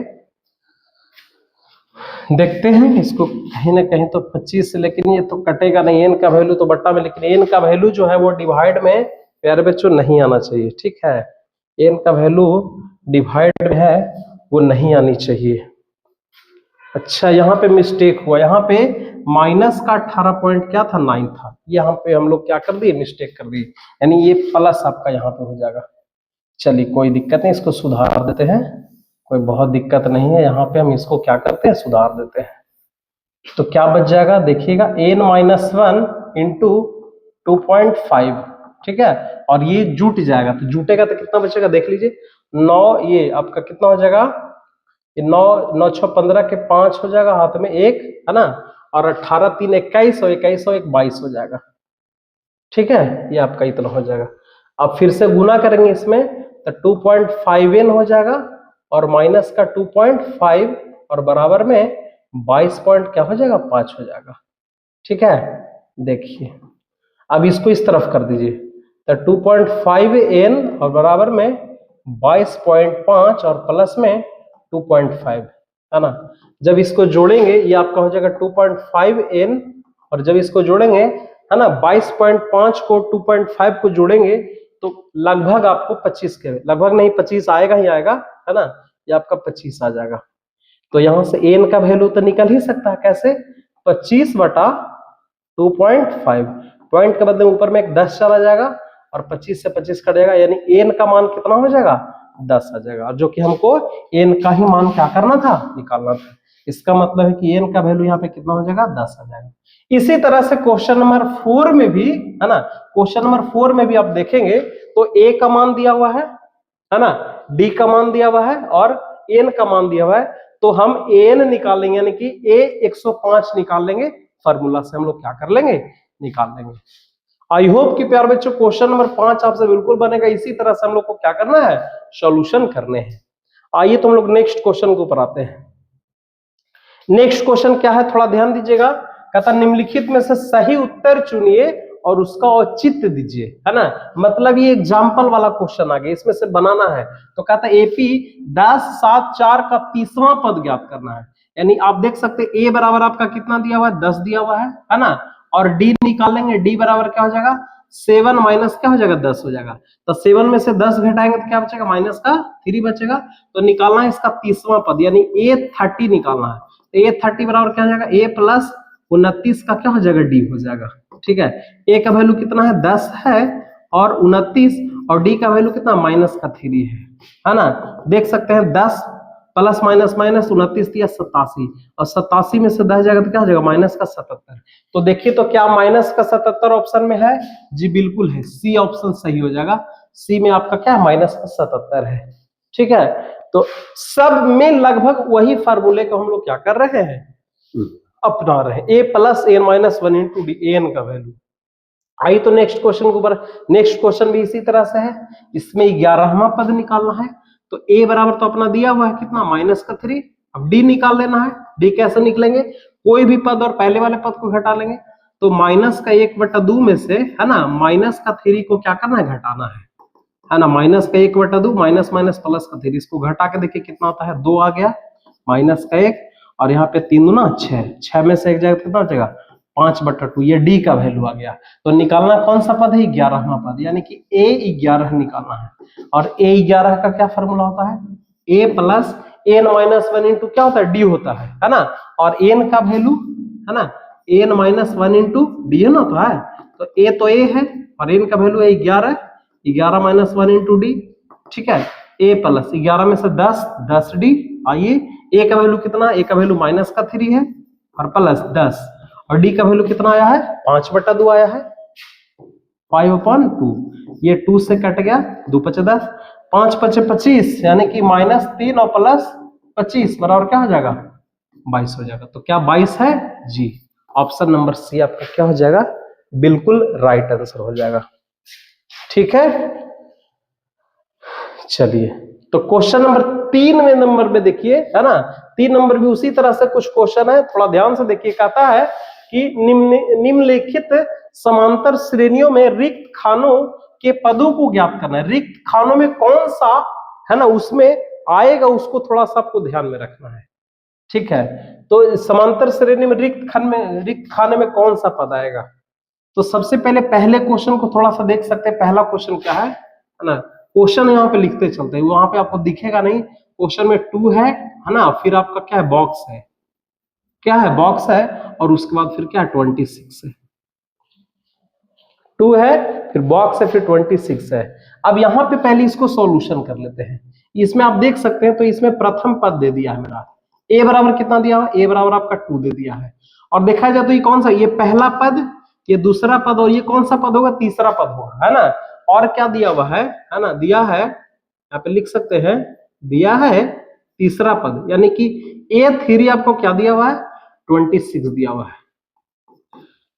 देखते हैं इसको कहीं ना कहीं तो 25 से, लेकिन ये तो कटेगा नहीं, एन का वैल्यू तो बट्टा में, लेकिन एन का वैल्यू जो है वो डिवाइड में प्यारे बच्चों नहीं आना चाहिए, ठीक है। एन का वैल्यू डिवाइड में है वो नहीं आनी चाहिए। अच्छा यहाँ पे मिस्टेक हुआ, यहाँ पे माइनस का 18 पॉइंट क्या था 9 था, यहाँ पे हम लोग क्या कर दिए मिस्टेक कर दिए, यानी ये प्लस आपका यहाँ पे हो जाएगा। चलिए कोई दिक्कत नहीं, इसको सुधार देते हैं, कोई बहुत दिक्कत नहीं है। यहाँ पे हम इसको क्या करते हैं सुधार देते हैं, तो क्या बच जाएगा देखिएगा n-1 इंटू 2.5, ठीक है, और ये जुट जाएगा, तो जुटेगा तो कितना बचेगा देख लीजिए, 9, ये आपका कितना हो जाएगा, ये 9, 9 6 15 के 5 हो जाएगा, हाथ में 1, है ना, और 18 3 21 और 21 और 1 22 हो जाएगा, ठीक है। ये आपका इतना हो जाएगा। अब फिर से गुना करेंगे इसमें तो 2.5n हो जाएगा और माइनस का 2.5 और बराबर में 22 पॉइंट क्या हो जाएगा 5 हो जाएगा, ठीक है। देखिए अब इसको इस तरफ कर दीजिए तो 2.5n और बराबर में 22.5 और प्लस में 2.5, है ना। जब इसको जोड़ेंगे ये आपका हो जाएगा 2.5n और जब इसको जोड़ेंगे, है ना, 22.5 को 2.5 को जोड़ेंगे तो लगभग आपको 25 के, लगभग नहीं 25 आएगा ही आएगा, है ना, ये आपका 25 आ जाएगा। तो यहां से n का वैल्यू तो निकल ही सकता है, कैसे 25 बटा 2.5, पॉइंट के बदले ऊपर में एक 10 चला जाएगा और 25 से 25 कट जाएगा, यानी n का मान कितना हो जाएगा 10 आ जाएगा, और जो कि हमको n का ही मान क्या करना था निकालना था। इसका मतलब है कि n का वैल्यू यहाँ पे कितना हो जाएगा 10 आ जाएगा। इसी तरह से क्वेश्चन नंबर 4 में भी, है ना, क्वेश्चन नंबर 4 में भी आप देखेंगे तो a का मान दिया हुआ है ना, d का मान दिया हुआ है और n का मान दिया हुआ है, तो हम n निकालेंगे, यानी कि a 105 निकाल लेंगे, फार्मूला से हम लोग क्या कर लेंगे निकाल लेंगे। आई होप कि प्यार बच्चों क्वेश्चन नंबर 5 आपसे बिल्कुल बनेगा। इसी तरह से हम लोग को क्या करना है सॉल्यूशन करने हैं। आइए तो हम लोग नेक्स्ट क्वेश्चन के ऊपर आते हैं। नेक्स्ट क्वेश्चन क्या है थोड़ा ध्यान दीजिएगा, कहता निम्नलिखित में से सही उत्तर चुनिए और उसका औचित्य दीजिए, है ना। मतलब ये एग्जाम्पल वाला क्वेश्चन आ गया, इसमें से बनाना है। तो कहता एपी 10 7 4 का 30वां पद ज्ञात करना है, यानी आप देख सकते हैं ए बराबर आपका कितना दिया हुआ है 10 दिया हुआ है ना, और डी निकालेंगे, डी बराबर क्या हो जाएगा 7 माइनस क्या हो जाएगा 10 हो जाएगा, तो 7 में से 10 घटाएंगे तो क्या बचेगा माइनस का 3 बचेगा। तो निकालना है इसका 30वां पद, यानी A30 निकालना है। तो A30 बराबर क्या हो जाएगा A प्लस 29 का क्या हो जाएगा डी हो जाएगा, ठीक है। ए का वैल्यू कितना है 10 है और 29, और डी का वैल्यू कितना माइनस का 3 है ना। देख सकते हैं 10 प्लस माइनस माइनस 29 दिया 87, और 87 में से 10 जाएगा तो क्या हो जाएगा माइनस का 77। तो देखिए तो क्या माइनस का 77 ऑप्शन में है, जी बिल्कुल है, सी ऑप्शन सही हो जाएगा। सी में आपका क्या है माइनस का 77 है, ठीक है। तो सब में लगभग वही फार्मूले को हम लोग क्या कर रहे हैं अपना रहे हैं, a plus n minus 1 into d, n का वैल्यू। आई तो नेक्स्ट क्वेश्चन के ऊपर, नेक्स्ट क्वेश्चन भी इसी तरह से है, इसमें 11वां पद निकालना है। तो a बराबर तो अपना दिया हुआ है कितना -3। अब d निकाल लेना है। d कैसे निकलेंगे, कोई भी पद और पहले वाले पद को घटा लेंगे। तो -1/2 में से है ना -3 को क्या करना है, घटाना है ना। -1/2 माइनस माइनस +3, इसको घटा के देखिए कितना आता है, 2 आ गया, -1 और यहाँ पे 3 दूना 6, 6 में से एक जगह कितना बचेगा 5/2, ये d का वैल्यू आ गया। तो निकालना कौन सा पद है, 11वां पद, यानी कि a11 निकालना है। और a11 का क्या फॉर्मूला होता है, a प्लस n-1 इंटू क्या होता है, d होता है ना। और n का वैल्यू है ना n-1 इंटू डी है ना, तो a तो a है और n का वैल्यू है 11, 11 - 1 इंटू डी। ठीक है, a प्लस 11 में से 10, 10d। आइए a का वैल्यू कितना, a का वैल्यू -3 है और प्लस 10, और d का वैल्यू कितना आया है, 5/2 आया है, 5/2। ये 2 से कट गया, 2 × 5 = 10, 5 × 5 = 25, यानी कि -3 और +25 बराबर क्या हो जाएगा, 22 हो जाएगा। तो क्या 22 है जी, ऑप्शन नंबर सी आपका क्या हो जाएगा, बिल्कुल राइट आंसर हो जाएगा। ठीक है, चलिए तो क्वेश्चन नंबर 3 में देखिए, है ना 3 नंबर भी उसी तरह से कुछ क्वेश्चन है, थोड़ा ध्यान से देखिए। कहता है कि निम्नलिखित समांतर श्रेणियों में रिक्त खानों के पदों को ज्ञात करना है। रिक्त खानों में कौन सा है ना उसमें आएगा, उसको थोड़ा सा आपको ध्यान में रखना है। ठीक है, तो समांतर श्रेणी में रिक्त खाने में कौन सा पद आएगा। तो सबसे पहले क्वेश्चन को थोड़ा सा देख सकते हैं। पहला क्वेश्चन क्या है ना, क्वेश्चन यहाँ पे लिखते चलते हैं, वहां पे आपको दिखेगा नहीं। क्वेश्चन में 2 है ना, फिर आपका क्या है, बॉक्स है, क्या है, बॉक्स है, और उसके बाद फिर क्या है, 26 है। 2 है, फिर बॉक्स है, फिर 26 है। अब यहाँ पे पहले इसको सॉल्यूशन कर लेते हैं। इसमें आप देख सकते हैं, तो इसमें प्रथम पद दे दिया है मेरा, a बराबर कितना दिया हुआ, a बराबर आपका 2 दे दिया है। और देखा जाए तो ये कौन सा, ये पहला पद, ये दूसरा पद, और ये कौन सा पद होगा, तीसरा पद होगा, है ना। और क्या दिया हुआ है ना, दिया है, यहाँ पे लिख सकते हैं, दिया है तीसरा पद, यानी कि a3 आपको क्या दिया हुआ है, 26 दिया हुआ है।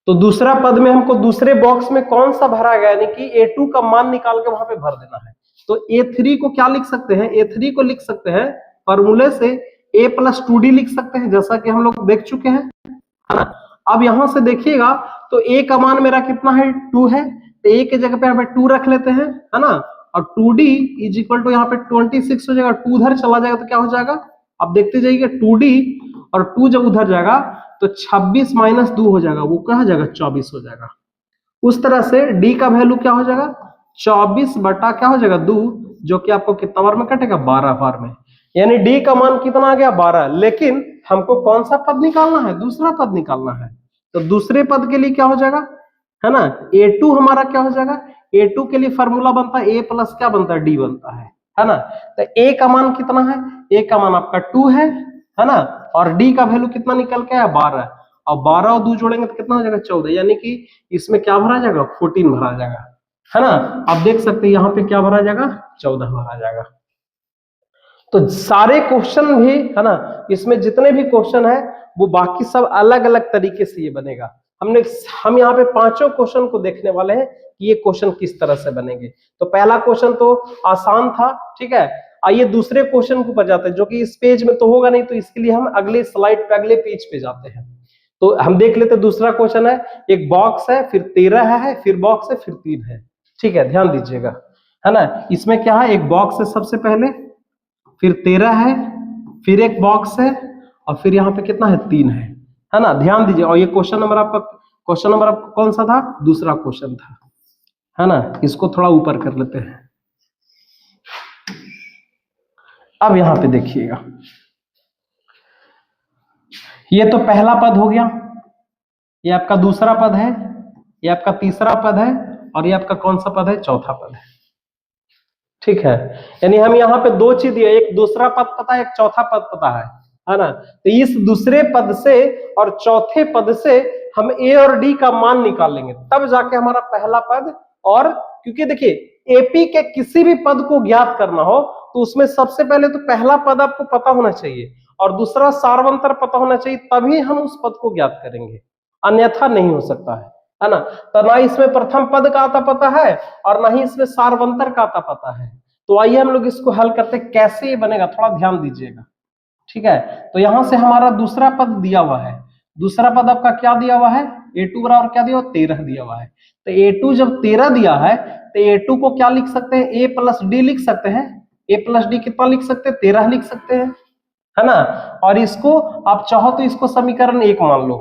तो दूसरा पद में हमको दूसरे बॉक्स में कौन सा भरा गया, यानी कि a2 का मान निकाल के वहां पे भर देना है। तो a3 को क्या लिख सकते हैं, a3 को लिख सकते हैं फॉर्मूले से a + 2d लिख सकते हैं, जैसा कि हम लोग देख चुके हैं, है ना। अब यहां से देखिएगा तो a का मान मेरा कितना है, 2 है, तो a के जगह पे यहाँ पे 2 रख लेते हैं, है ना। और 2d = यहाँ पे 26 हो जाएगा, 2 उधर चला जाएगा तो क्या हो जाएगा, अब देखते जाइए 2d और 2 जब उधर जाएगा तो 26 - 2 हो जाएगा, वो क्या हो जाएगा, 24 हो जाएगा। उस तरह से d का वैल्यू क्या हो जाएगा, 24 बटा क्या हो जाएगा 2, जो कि आपको कितना बार में कटेगा, 12 बार में। यानी d का मान कितना आ गया, 12। लेकिन हमको कौन सा पद निकालना है, दूसरा पद निकालना है। तो दूसरे पद के लिए क्या हो जाएगा, है ना, a2 हमारा क्या हो जाएगा, a2 के लिए फॉर्मूला बनता है a प्लस क्या बनता है, d बनता है ना। तो a का मान कितना है, a का मान आपका 2 है ना, और d का वैल्यू कितना निकल के आया, 12। और 12 और 2 जोड़ेंगे तो कितना हो जाएगा, 14, यानी कि इसमें क्या भरा जाएगा, 14 भरा जाएगा, है ना। आप देख सकते हैं यहाँ पे क्या भरा जाएगा, 14 भरा जाएगा। तो सारे क्वेश्चन भी है ना, इसमें जितने भी क्वेश्चन है वो बाकी सब अलग अलग तरीके से ये बनेगा। हम यहाँ पे 5 क्वेश्चन को देखने वाले हैं कि ये क्वेश्चन किस तरह से बनेंगे। तो पहला क्वेश्चन तो आसान था, ठीक है। आइए दूसरे क्वेश्चन के ऊपर जाते हैं, जो कि इस पेज में तो होगा नहीं, तो इसके लिए हम अगले स्लाइड पे, अगले पेज पे जाते हैं। तो हम देख लेते हैं, दूसरा क्वेश्चन है, एक बॉक्स है, फिर 13 है, फिर बॉक्स है, फिर 3 है। ठीक है, ध्यान दीजिएगा, है ना। इसमें क्या है, एक बॉक्स है सबसे पहले, फिर 13 है, फिर एक बॉक्स है, और फिर यहाँ पे कितना है, 3 है ना। ध्यान दीजिए। और ये क्वेश्चन नंबर आपका कौन सा था, दूसरा क्वेश्चन था, है ना। इसको थोड़ा ऊपर कर लेते हैं। अब यहाँ पे देखिएगा, ये तो पहला पद हो गया, ये आपका दूसरा पद है, ये आपका तीसरा पद है, और ये आपका कौन सा पद है, चौथा पद है। ठीक है, यानी हम यहाँ पे 2 चीज दिए, एक दूसरा पद पता है, एक चौथा पद पता है ना। तो इस दूसरे पद से और चौथे पद से हम a और d का मान निकाल लेंगे, तब जाके हमारा पहला पद। और क्योंकि देखिए एपी के किसी भी पद को ज्ञात करना हो तो उसमें सबसे पहले तो पहला पद आपको पता होना चाहिए और दूसरा सार्वंतर पता होना चाहिए, तभी हम उस पद को ज्ञात करेंगे, अन्यथा नहीं हो सकता है ना। तो ना इसमें प्रथम पद का आता पता है और ना ही इसमें सार्वंतर का आता पता है। तो आइए हम लोग इसको हल करते हैं, कैसे ये बनेगा थोड़ा ध्यान दीजिएगा। ठीक है, तो यहां से हमारा दूसरा पद दिया हुआ है, दूसरा पद आपका क्या दिया हुआ है, a2 बराबर क्या दिया हुआ, 13 दिया हुआ है। तो a2 जब 13 दिया है तो a2 को क्या लिख सकते हैं, a प्लस डी लिख सकते हैं। a प्लस डी कितना लिख सकते हैं, 13 लिख सकते हैं, है ना। और इसको आप चाहो तो इसको समीकरण 1 मान लो,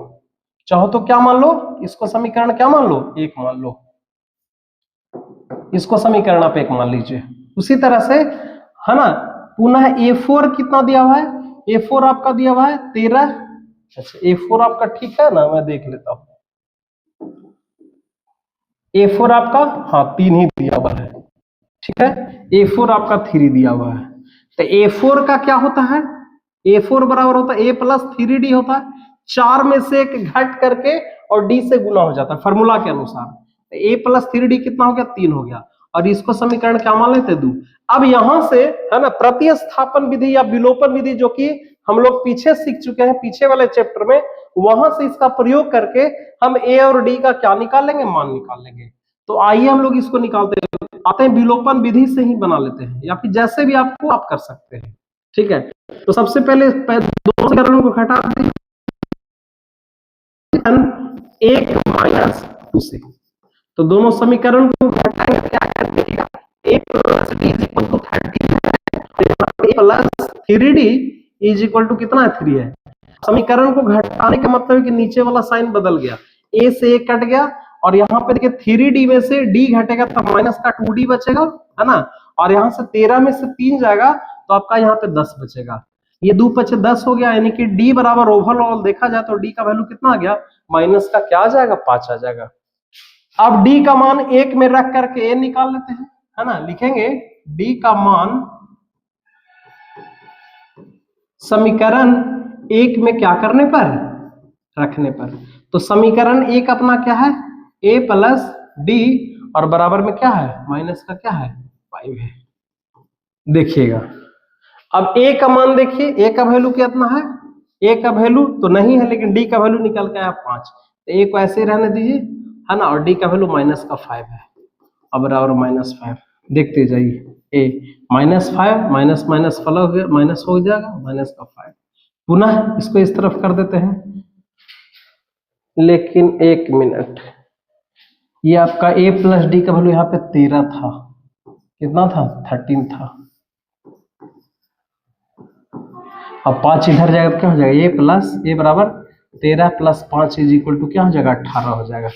चाहो तो क्या मान लो, इसको समीकरण क्या मान लो, 1 मान लो, इसको समीकरण आप 1 मान लीजिए। उसी तरह से, है ना, पुनः a4 कितना दिया हुआ है, a4 आपका दिया हुआ है 13। अच्छा, a4 आपका ठीक है ना, मैं देख लेता हूं। a4 आपका हाँ 3 ही दिया हुआ है, ठीक है। a4 आपका 3 दिया हुआ है। तो a4 का क्या होता है, a4 बराबर होता है a प्लस 3d होता है, 4 में से एक घट करके और d से गुना हो जाता है फॉर्मूला के अनुसार। तो a प्लस 3d कितना हो गया, 3 हो गया। और इसको समीकरण क्या मान लेते, 2। अब यहां से, है ना, प्रतिस्थापन विधि या विलोपन विधि जो कि हम लोग पीछे सीख चुके हैं, पीछे वाले चैप्टर में, वहां से इसका प्रयोग करके हम a और d का क्या निकाल लेंगे, मान निकाल लेंगे। तो आइए हम लोग इसको निकालते हैं, आते हैं विलोपन विधि से ही बना लेते हैं, या फिर जैसे भी आपको आप कर सकते हैं। ठीक है, तो सबसे पहले दोनों समीकरणों को घटा दें, 1 माइनस 2 से। तो दोनों समीकरण को घटाएंगे, क्या करेंगे, a plus d is equal to 13 है, plus 3d is equal to कितना है, 3 है। समीकरण को घटाने का मतलब है कि नीचे वाला साइन बदल गया, a से a कट गया, और यहाँ पे देखिए 3d में से d घटेगा तो माइनस का 2d बचेगा, है ना। और यहाँ से 13 में से 3 जाएगा तो आपका यहाँ पे 10 बचेगा। ये 2 पचे 10 हो गया, यानी कि d बराबर ओवरऑल देखा जाए तो d का वैल्यू कितना आ गया, माइनस का क्या आ जाएगा, 5 आ जाएगा। अब d का मान 1 में रख करके a निकाल लेते हैं, है ना। लिखेंगे d का मान समीकरण 1 में क्या करने पर, रखने पर। तो समीकरण 1 अपना क्या है, a प्लस डी, और बराबर में क्या है, माइनस का क्या है, 5 है। देखिएगा अब a का मान देखिए, a का वैल्यू कितना है, a का वैल्यू तो नहीं है, लेकिन d का वैल्यू निकल के आया 5। तो a को ऐसे ही रहने दीजिए, है ना, और d का वैल्यू माइनस का 5 है, अब बराबर माइनस 5। देखते जाइए, a minus 5 minus minus minus हो जाएगा, माइनस का 5। पुनः इसको इस तरफ कर देते हैं, लेकिन 1 मिनट, ये आपका a प्लस डी का वैल्यू यहाँ पे 13 था, कितना था, 13 था। अब 5 इधर जाएगा तो क्या हो जाएगा, a प्लस a बराबर 13 प्लस 5 इज इक्वल टू क्या हो जाएगा, 18 हो जाएगा।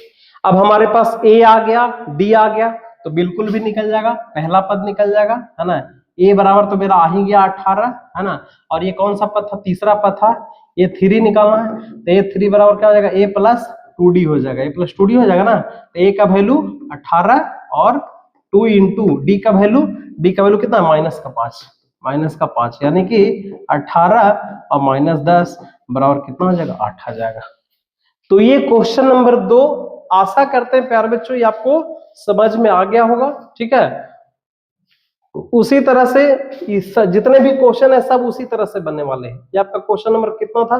अब हमारे पास a आ गया, d आ गया, तो बिल्कुल भी निकल जाएगा, पहला पद निकल जाएगा, है ना। a बराबर तो मेरा आ ही गया 18, है ना। और ये कौन सा पद था, तीसरा पद था, ये 3 निकालना है, तो ये 3 बराबर क्या हो जाएगा, a प्लस 2d हो जाएगा, a प्लस 2d हो जाएगा ना। तो a का वैल्यू 18 और 2 इंटू d का वैल्यू कितना, माइनस का 5, माइनस का 5, यानी कि 18 और माइनस 10 बराबर कितना हो जाएगा, 8 आ जाएगा। तो ये क्वेश्चन नंबर 2, आशा करते हैं प्यारे बच्चों ये आपको समझ में आ गया होगा। ठीक है, उसी तरह से जितने भी क्वेश्चन है सब उसी तरह से बनने वाले हैं। ये आपका क्वेश्चन नंबर कितना था,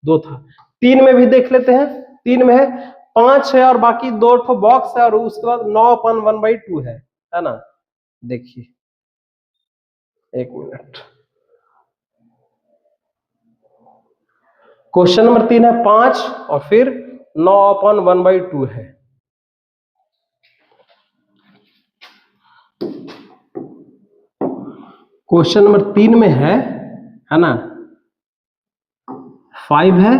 2 था। 3 में भी देख लेते हैं, 3 में है 5 है और बाकी 2 ठो बॉक्स है, और उसके बाद 9/1/2 है ना। देखिए 1 मिनट, क्वेश्चन नंबर 3 है 5 और फिर 9/1/2 है। क्वेश्चन नंबर 3 में है ना, 5 है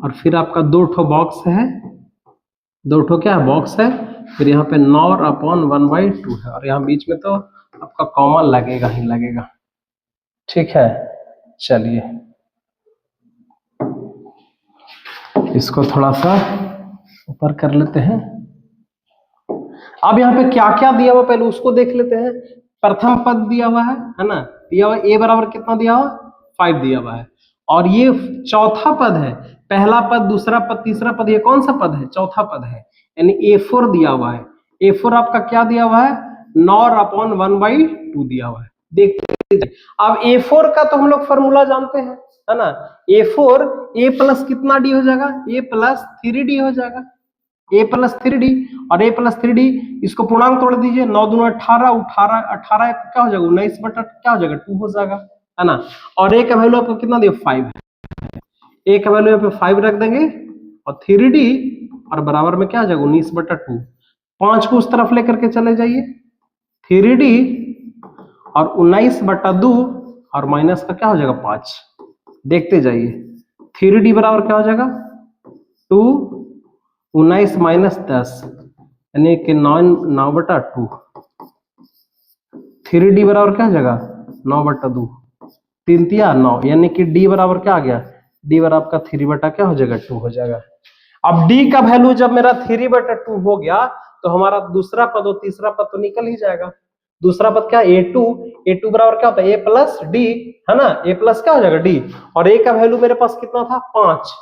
और फिर आपका 2 ठो बॉक्स है, 2 ठो क्या है, बॉक्स है, फिर यहाँ पे 9/1/2 है, और यहाँ बीच में तो आपका कॉमा लगेगा ही लगेगा। ठीक है, चलिए इसको थोड़ा सा ऊपर कर लेते हैं। अब यहाँ पे क्या क्या दिया हुआ पहले उसको देख लेते हैं। प्रथम पद दिया हुआ है ना, दिया हुआ a बराबर कितना दिया हुआ, 5 दिया हुआ है, और ये चौथा पद है, पहला पद, दूसरा पद, तीसरा पद, ये कौन सा पद है, चौथा पद है, यानी a4 दिया हुआ है। a4 आपका क्या दिया हुआ है, 9/1/2 दिया हुआ है। देखते हैं, अब a4 का तो हम लोग फॉर्मूला जानते हैं, है ना। a4 a प्लस कितना d हो जाएगा, a प्लस 3d हो जाएगा, a+3d और a+3d इसको पूर्णांक तोड़ दीजिए, 9 दूना 18, 18 क्या हो जाएगा 19 बटा क्या हो जाएगा 2 हो जाएगा, है ना। और a का वैल्यू आपको कितना दिया 5, a का वैल्यू यहाँ पे 5 रख देंगे और 3d और बराबर में क्या आ जाएगा 19 बटा 2, 5 को उस तरफ लेकर के चले जाइए, 3d और 19 बटा 2 और माइनस का क्या हो जाएगा 5, देखते जाइए 3d बराबर क्या हो जाएगा 2, 19 माइनस 10 यानी कि 9 बटा 2, 3d बराबर क्या हो जाएगा 9 बटा 2, 3 तिया 9 यानी कि d बराबर क्या आ गया, d बराबर का 3 बटा क्या हो जाएगा 2 हो जाएगा। अब d का वैल्यू जब मेरा 3 बटा 2 हो गया तो हमारा दूसरा पद और तीसरा पद तो निकल ही जाएगा। दूसरा पद क्या a2 बराबर क्या होता है a प्लस डी, है ना, a प्लस क्या हो जाएगा d, और a का वैल्यू मेरे पास कितना था 5,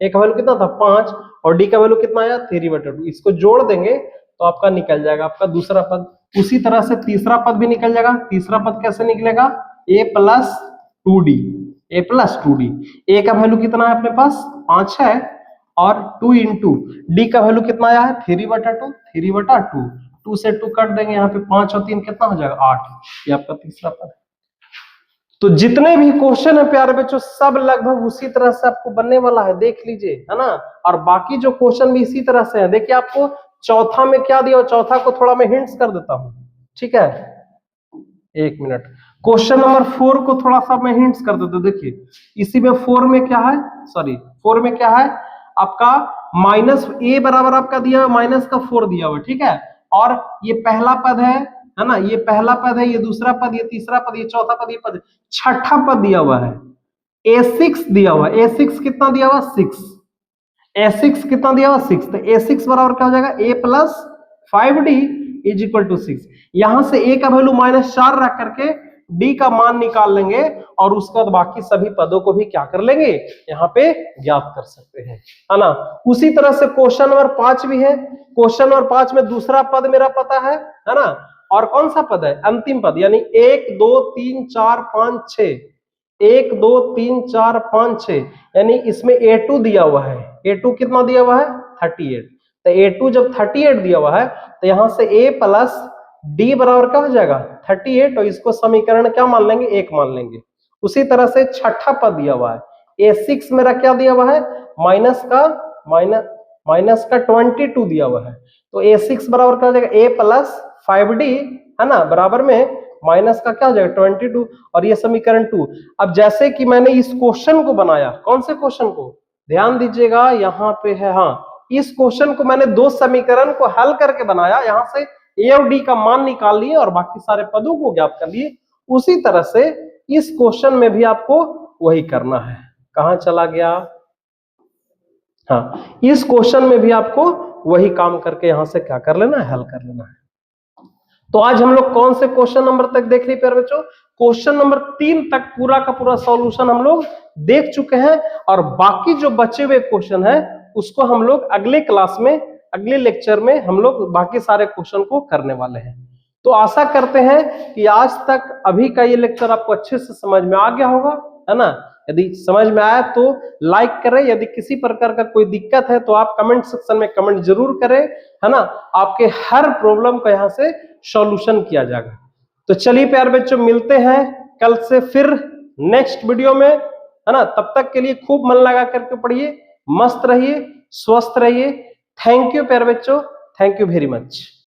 a का वैल्यू कितना था 5 और d का वैल्यू कितना आया 3 बटा 2, इसको जोड़ देंगे तो आपका निकल जाएगा आपका दूसरा पद। उसी तरह से तीसरा पद भी निकल जाएगा। तीसरा पद कैसे निकलेगा a प्लस 2d, a का वैल्यू कितना है अपने पास 5 है और 2 इंटू डी का वैल्यू कितना आया है 3 बटा 2, 2 से 2 कट देंगे, यहाँ पे 5 और 3 कितना हो जाएगा 8, ये आपका तीसरा पद है। तो जितने भी क्वेश्चन है प्यारे बच्चों सब लगभग उसी तरह से आपको बनने वाला है, देख लीजिए, है ना। और बाकी जो क्वेश्चन भी इसी तरह से है। देखिए आपको चौथा में क्या दिया, चौथा को थोड़ा मैं हिंट्स कर देता हूं, ठीक है, एक मिनट। क्वेश्चन नंबर 4 को थोड़ा सा मैं हिंट्स कर देता हूं। देखिए इसी में 4 में क्या है, सॉरी 4 में क्या है आपका माइनस a बराबर आपका दिया हुआ माइनस का 4 दिया हुआ, ठीक है, और ये पहला पद है ना, ये पहला पद है, ये दूसरा पद, ये तीसरा पद, ये चौथा पद, ये पद, छठा पद दिया हुआ है a6 दिया हुआ, a6 कितना दिया हुआ 6, a6 कितना दिया हुआ 6, तो a6 बराबर क्या हो जाएगा a plus 5d is equal to 6। यहां से a का वैल्यू -4 रख करके d का मान निकाल लेंगे और उसके बाद बाकी सभी पदों को भी क्या कर लेंगे यहाँ पे ज्ञात कर सकते हैं, है ना। उसी तरह से क्वेश्चन नंबर 5 भी है। क्वेश्चन नंबर 5 में दूसरा पद मेरा पता है ना, और कौन सा पद है अंतिम पद, यानी 1 2 3 4 5 6, 1 2 3 4 5 6, यानी इसमें a2 दिया हुआ है, a2 कितना दिया हुआ है 38, तो a2 जब 38 दिया हुआ है तो यहां से a प्लस d बराबर क्या हो जाएगा 38, और इसको समीकरण क्या मान लेंगे 1 मान लेंगे। उसी तरह से छठा पद दिया हुआ है a6 मेरा क्या दिया हुआ है माइनस का 22 दिया हुआ है, तो a6 बराबर क्या हो जाएगा a प्लस 5d, है ना, बराबर में माइनस का क्या हो जाएगा 22 और ये समीकरण 2। अब जैसे कि मैंने इस क्वेश्चन को बनाया, कौन से क्वेश्चन को ध्यान दीजिएगा यहाँ पे है, हाँ, इस क्वेश्चन को मैंने दो समीकरण को हल करके बनाया, यहाँ से a और d का मान निकाल लिए और बाकी सारे पदों को ज्ञात कर लिए। उसी तरह से इस क्वेश्चन में भी आपको वही करना है। कहां चला गया, हाँ, इस क्वेश्चन में भी आपको वही काम करके यहां से क्या कर लेना है, हल कर लेना है। तो आज हम लोग कौन से क्वेश्चन नंबर तक देख लिए प्यारे बच्चों, क्वेश्चन नंबर 3 तक पूरा का पूरा सॉल्यूशन हम लोग देख चुके हैं, और बाकी जो बचे हुए क्वेश्चन है उसको हम लोग अगले क्लास में, अगले लेक्चर में हम लोग बाकी सारे क्वेश्चन को करने वाले हैं। तो आशा करते हैं कि आज तक अभी का ये लेक्चर आपको अच्छे से समझ में आ गया होगा, है ना। यदि समझ में आया तो लाइक करें, यदि किसी प्रकार का कोई दिक्कत है तो आप कमेंट सेक्शन में कमेंट जरूर करें, है ना। आपके हर प्रॉब्लम को यहाँ से सॉल्यूशन किया जाएगा। तो चलिए प्यारे बच्चों मिलते हैं कल से फिर नेक्स्ट वीडियो में, है ना। तब तक के लिए खूब मन लगा करके पढ़िए, मस्त रहिए, स्वस्थ रहिए। थैंक यू प्यारे बच्चों, थैंक यू वेरी मच।